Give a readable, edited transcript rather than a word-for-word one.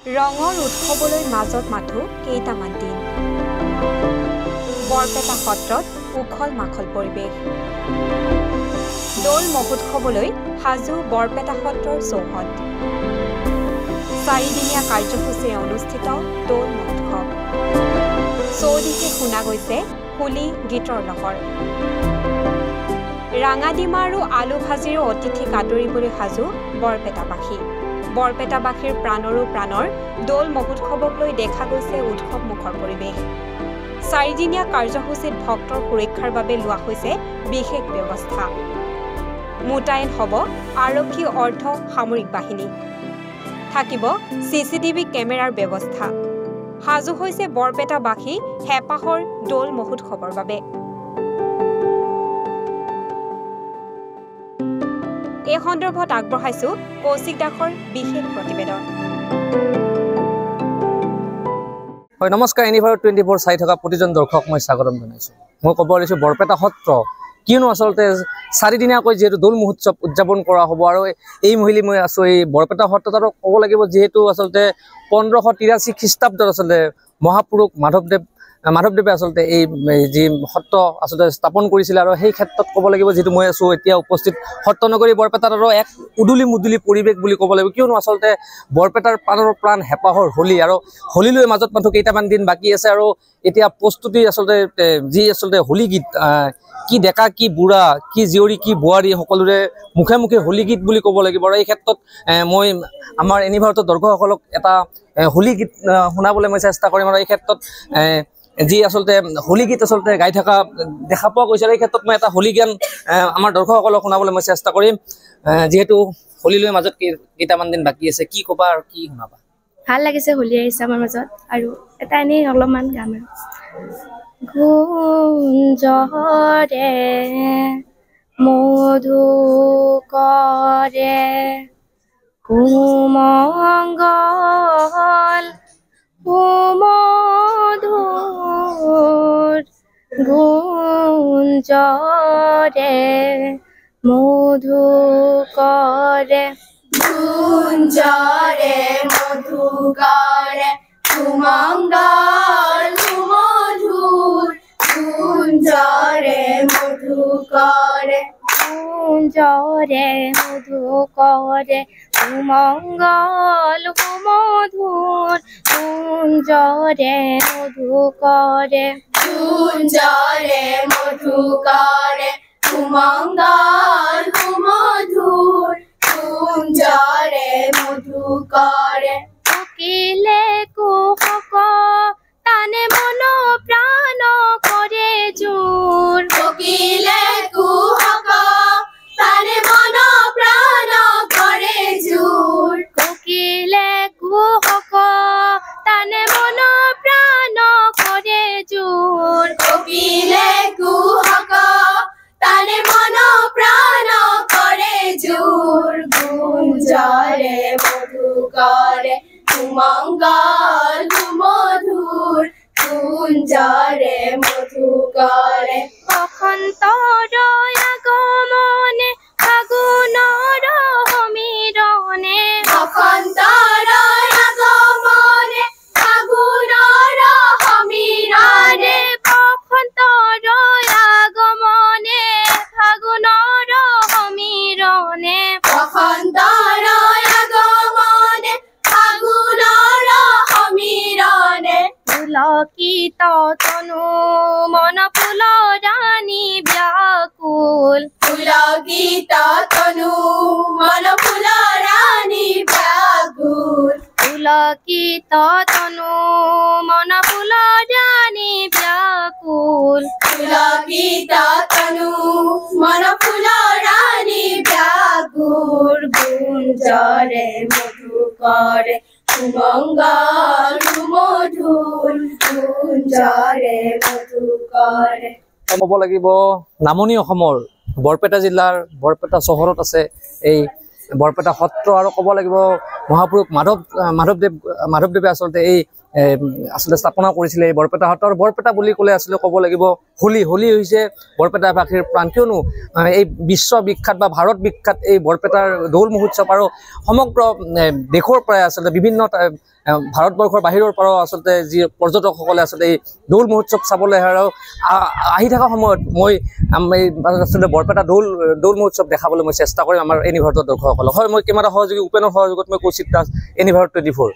ৰঙৰ উৎসৱলৈ মাজত মাথো কেইটামান দিন বৰপেটা সত্ৰত উখল মাখল পৰিৱেশ দৌল মহোৎসৱলৈ সাজু বৰপেটা সত্ৰৰ চৌহদ 4দিনীয়া কাৰ্যসূচীৰে অনুষ্ঠিত দৌল মহোৎসৱ চৌদিশে শুনা গৈছে হোলী গীতৰ লহৰ ৰাঙাডিমা আৰু আলু ভাজিৰো অতিথিক আদৰিবলৈ সাজু বৰপেটাবাসীৰ প্ৰাণৰো প্ৰাণৰ দৌল মহোৎসৱক লৈ দেখা গৈছে উৎসৱমুখৰ পৰিৱেশ 4দিনীয়া কাৰ্যসূচীত ভক্তৰ সুৰক্ষাৰ বাবে লোৱা হৈছে বিশেষ ব্যৱস্থা মোতায়েন হ'ব আৰক্ষী অৰ্ধ সামৰিক বাহিনী থাকিব চিচিটিভি কেমেৰাৰ ব্যৱস্থা সাজু হৈছে বৰপেটাবাসী হেপাহৰ দৌল মহোৎসৱৰ বাবে এই সন্দৰ্ভত আগবঢ়াইছো কৌশিক দাসৰ বিশেষ প্ৰতিবেদন হয় নমস্কাৰ এনিভাৰ 24 চাই থকা প্ৰতিজন দৰ্শক মই স্বাগতম জনাইছো মই ক'ব লৈছো বৰপেটা সত্ৰ কিনো আসলতে 4দিনীয়াকৈ যেহেতু দৌল মহোৎসৱ উদযাপন কৰা হ'ব আৰু এই মহিলি মই আছো এই বৰপেটা সত্ৰত আৰু ক'ব লাগিব যেহেতু আসলতে 1583 খ্ৰীষ্টাব্দত আসলতে মহাপুৰুষ মাধৱদেৱে আসলতে এই যি সত্ৰ আসলতে স্থাপন কৰিছিল আৰু সেই ক্ষেত্ৰত ক'ব লাগিব যেহেতু মই আছো এতিয়া উপস্থিত সত্ৰনগৰী বৰপেটাত আৰু এক উদুলি মুদুলি পৰিৱেশ বুলি ক'ব লাগিব কিয়নো আসলতে বৰপেটাৰ প্ৰাণ হেপাহৰ হোলী আৰু হোলীলৈ মাজত মাথো কেইটামান দিন বাকী আছে আৰু এতিয়া প্ৰস্তুতি আসলতে যি আসলতে হোলী গীত কি ডেকা কি বুঢ়া কি জীয়ৰী কি বোৱাৰী সকলোৰে মুখে মুখে হোলী গীত বুলি ক'ব লাগিব আৰু এই ক্ষেত্ৰত মই আমাৰ এনিভাৰতৰ দৰ্শকসকলক এটা হোলী গীত শুনাবলৈ মই চেষ্টা কৰিম আৰু এই ক্ষেত্ৰত যি আসলতে হোলী গীত আসলতে গাই থকা দেখা পোৱা গৈছে এই ক্ষেত্ৰত মই এটা হোলী গান আমাৰ দৰ্শকসকলক শুনাবলৈ মই চেষ্টা কৰিম যেহেতু হোলীলৈ মাজত কেইটামান দিন বাকী আছে কি ক'বা আৰু কি শুনাবা ভাল লাগিছে হোলী আহিছে আমাৰ মাজত আৰু এটা এনেই অলপমান গাম গুঞ্জৰে মধুকৰে সুমংগল সুমধুৰ গুঞ্জৰে মধুকৰে গুঞ্জৰে মধুকৰে সুমংগল সুমধুৰ গুঞ্জৰে মধুকৰে গুঞ্জৰে মধুকৰে সুমংগল সুমধুৰ গুঞ্জৰে মধুকৰে গুঞ্জৰে মধুকৰে সুমংগল সুমধুৰ গুঞ্জৰে মধুকৰে কোকিলে কুহক তানে মন প্ৰাণ কৰে জোৰ কোকিলে কুহক তানে মন প্ৰাণ কৰে জোৰ কোকিলে কুহক তানে মন প্ৰাণ কৰে জোৰ কোকিলে কুহক তানে মন প্ৰাণ কৰে জোৰ গুঞ্জৰে মধুকৰে সুমংগল সুমধুৰ গুঞ্জৰে মধুকৰে বসন্তৰ আগমনে ফাগুনৰ সমীৰণে বসন্তৰ আগমনে ফাগুনৰ সমীৰণে বসন্তৰ আগমনে ফাগুনৰ সমীৰণে বসন্তৰ আগমনে ফাগুনৰ সমীৰণে পুলকিত তনু মন ফুলৰাণী ব্যাকুল পুলকিত তনু মন ফুলৰাণী ব্যাকুল পুলকিত তনু মন ফুলৰাণী ব্যাকুল পুলকিত তনু মন ফুলৰাণী ব্যাকুল গুঞ্জৰে মধুকৰে সুমংগল সুমধুৰ গুঞ্জৰে মধুকৰে ক'ব লাগিব নামনি অসমৰ বৰপেটা জিলাৰ বৰপেটা চহৰত আছে এই বৰপেটা সত্ৰ আৰু ক'ব লাগিব মহাপুৰুষ মাধৱদেৱে আচলতে এই আচলতে স্থাপনা কৰিছিলে এই বৰপেটা সত্ৰ। আৰু বৰপেটা বুলি ক'লে আচলতে ক'ব লাগিব হোলী হৈছে বৰপেটাবাসীৰ প্ৰাণ, কিয়নো এই বিশ্ববিখ্যাত বা ভাৰত বিখ্যাত এই বৰপেটাৰ দৌল মহোৎসৱ আৰু সমগ্ৰ দেশৰ পৰাই আচলতে বিভিন্ন ভাৰতবৰ্ষৰ বাহিৰৰ পৰাও আচলতে যি পৰ্যটকসকলে আচলতে এই দৌল মহোৎসৱ চাবলৈ আহে। আৰু আহি থকা সময়ত মই আচলতে বৰপেটা দৌল মহোৎসৱ দেখাবলৈ মই চেষ্টা কৰিম আমাৰ এনি ভাৰতৰ দৰ্শকসকলক। হয়, মই কেমেৰা সহযোগী উপেনৰ সহযোগত মই কৌশিক দাস, এনি ভাৰত 24।